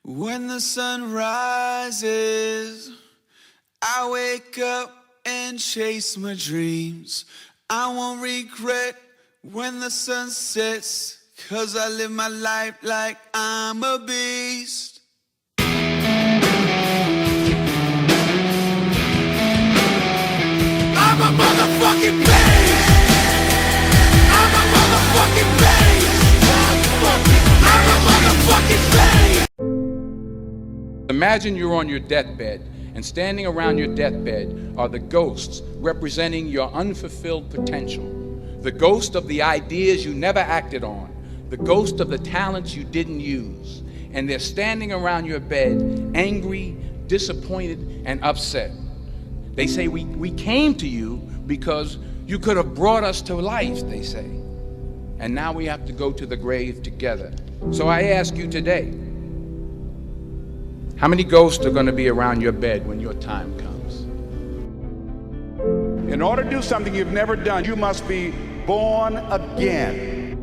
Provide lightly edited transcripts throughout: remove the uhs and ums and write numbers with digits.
When the sun rises, I wake up and chase my dreams. I won't regret when the sun sets, 'cause I live my life like I'm a beast. I'm a motherfucking beast. I'm a motherfucking beast. I'm a motherfucking beast. Imagine you're on your deathbed, and standing around your deathbed are the ghosts representing your unfulfilled potential. The ghost of the ideas you never acted on, the ghost of the talents you didn't use. And they're standing around your bed, angry, disappointed, and upset. They say, we came to you because you could have brought us to life, they say. And now we have to go to the grave together. So I ask you today, how many ghosts are going to be around your bed when your time comes? In order to do something you've never done, you must be born again.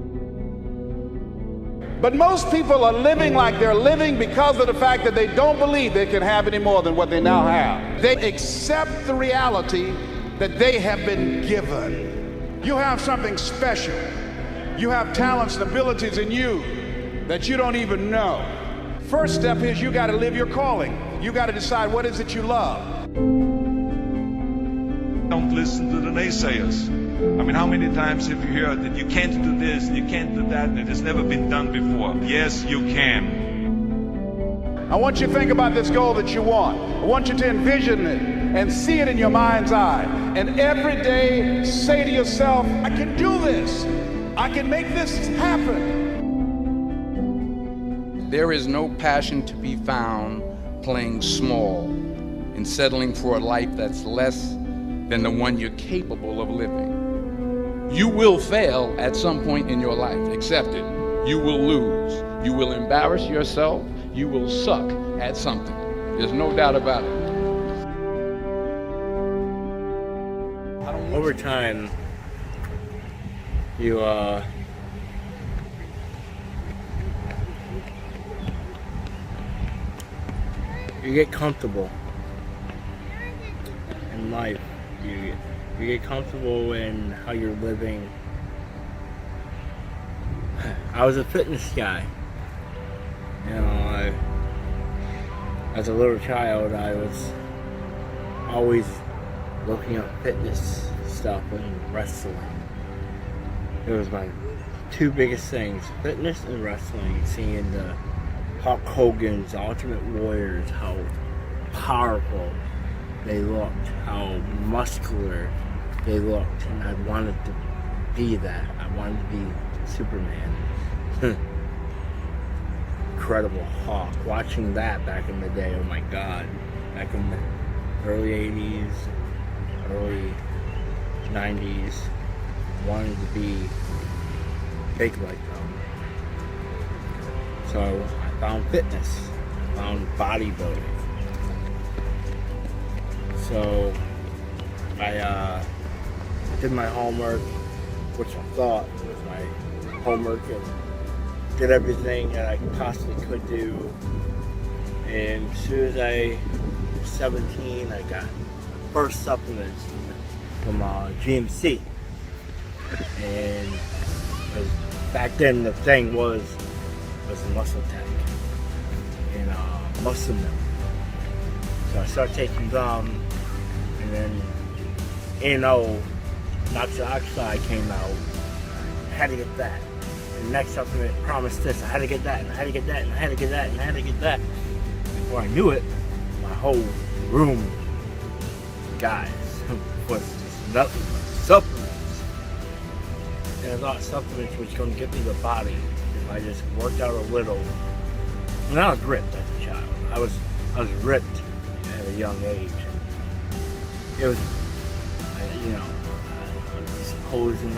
But most people are living like they're living because of the fact that they don't believe they can have any more than what they now have. They accept the reality that they have been given. You have something special. You have talents and abilities in you that you don't even know. First step is you got to live your calling. You got to decide what is it you love. Don't listen to the naysayers. I mean, how many times have you heard that you can't do this, you can't do that, and it has never been done before? Yes, you can. I want you to think about this goal that you want. I want you to envision it and see it in your mind's eye. And every day say to yourself, I can do this. I can make this happen. There is no passion to be found playing small and settling for a life that's less than the one you're capable of living. You will fail at some point in your life. Accept it. You will lose. You will embarrass yourself. You will suck at something. There's no doubt about it. Over time, you get comfortable in life. You get comfortable in how you're living. I was a fitness guy. You know, as a little child, I was always looking up fitness stuff and wrestling. It was my two biggest things, fitness and wrestling. Seeing the Hulk Hogan's Ultimate Warriors, how powerful they looked, how muscular they looked, and I wanted to be that. I wanted to be Superman. Incredible Hulk. Watching that back in the day, oh my God. Back in the early 80s, early 90s, wanted to be big like them. So I found fitness, I found bodybuilding. So I did my homework, which I thought was my homework, and did everything that I possibly could do. And as soon as I was 17, I got first supplements from GMC. And back then the thing was a muscle tech and muscle milk. So I started taking them, and then nitrous oxide came out. I had to get that. And the next supplement promised this. I had to get that, and I had to get that, and I had to get that, and I had to get that. Before I knew it, my whole room, guys, was just nothing but supplements. And I thought supplements was going to give me the body if I just worked out a little. And I was ripped as a child. I was ripped at a young age. It was, just posing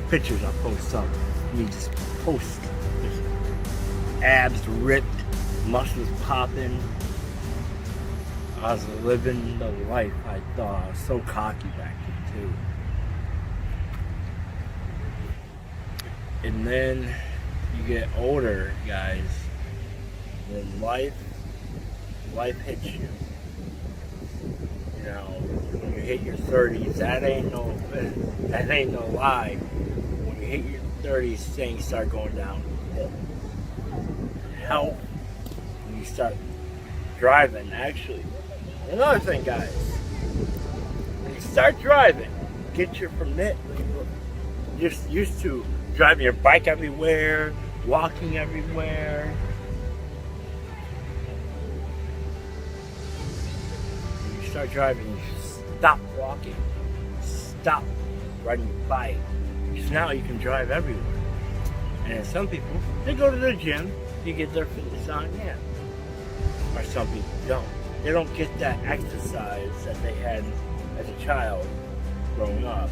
pictures I post up. Me just post, just abs ripped, muscles popping. I was living the life I thought. I was so cocky back then too. And then you get older, guys, when life hits you, you know, when you hit your 30s, that ain't no lie. When you hit your 30s, things start going downhill. Health, when you start driving, actually. Another thing, guys, when you start driving, get your permit. You're used to driving your bike everywhere, walking everywhere. When you start driving, you stop walking, stop riding your bike. Because now you can drive everywhere. And some people, they go to the gym, you get their fitness on, yeah. Or some people don't. They don't get that exercise that they had as a child growing up,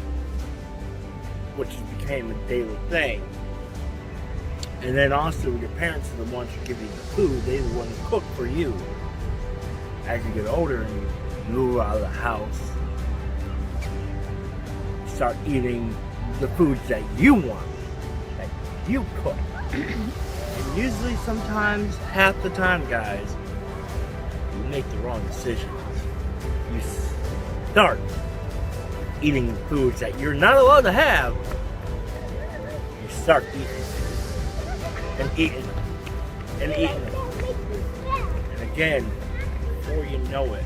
which became a daily thing. And then also your parents are the ones who give you the food. They're the ones who cook for you. As you get older and you move out of the house, you start eating the foods that you want, that you cook. And usually, sometimes, half the time, guys, you make the wrong decisions. You start eating foods that you're not allowed to have. You start eating and eating and eating. And again, before you know it,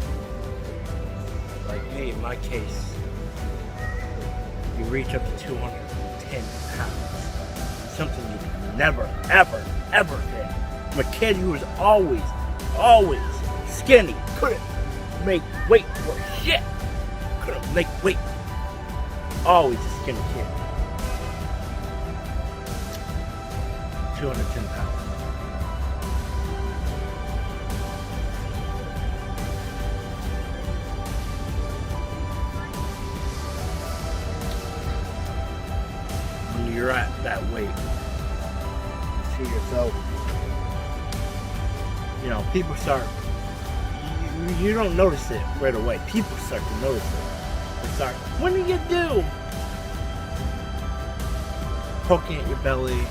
like me in my case, you reach up to 210 pounds. Something you never, ever, ever did. I'm a kid who was always skinny. Couldn't make weight for shit. Couldn't make weight. Always a skinny kid. 210 pounds. When you're at that weight, you see yourself, you know, people start, you don't notice it right away. People start to notice it. They start, what do you do? Poking at your belly.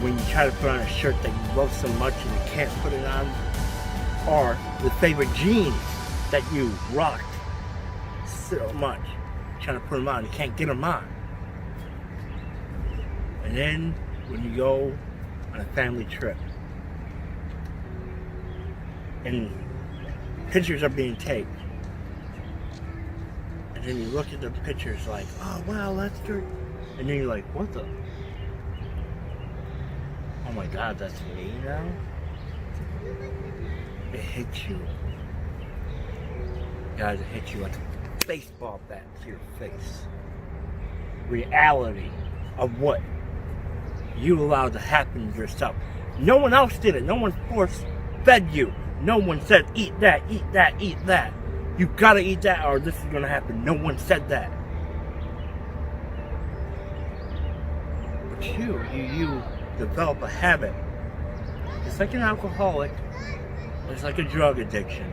When you try to put on a shirt that you love so much and you can't put it on. Or the favorite jeans that you rocked so much. Trying to put them on, you can't get them on. And then when you go on a family trip and pictures are being taken, and then you look at the pictures like, oh wow, that's good. And then you're like, what the? Oh my God, that's me now? It hits you. Guys, it hits you like a baseball bat to your face. Reality of what you allowed to happen to yourself. No one else did it. No one force fed you. No one said, eat that, eat that, eat that. You gotta eat that or this is gonna happen. No one said that. But you develop a habit. It's like an alcoholic. It's like a drug addiction.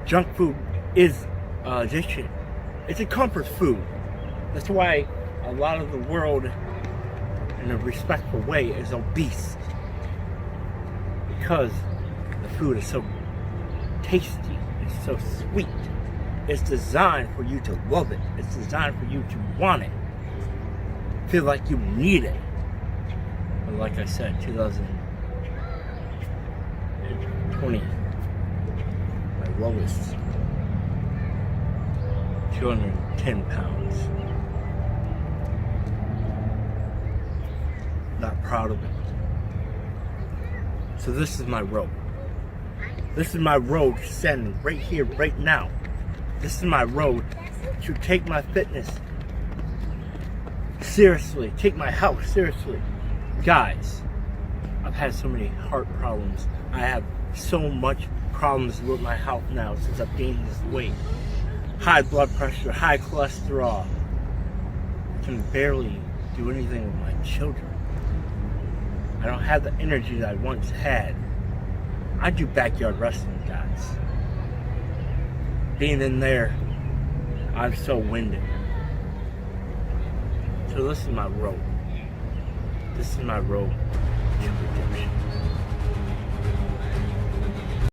Junk food is addiction. It's a comfort food. That's why a lot of the world, in a respectful way, is obese. Because the food is so tasty. It's so sweet. It's designed for you to love it. It's designed for you to want it. Feel like you need it. But like I said, 2020, my lowest, 210 pounds. Not proud of it. So this is my road. This is my road to send right here, right now. This is my road to take my fitness seriously, take my health seriously. Guys, I've had so many heart problems. I have so much problems with my health now since I've gained this weight. High blood pressure, high cholesterol. I can barely do anything with my children. I don't have the energy that I once had. I do backyard wrestling, guys. Being in there, I'm so winded. So this is my road. This is my road to redemption.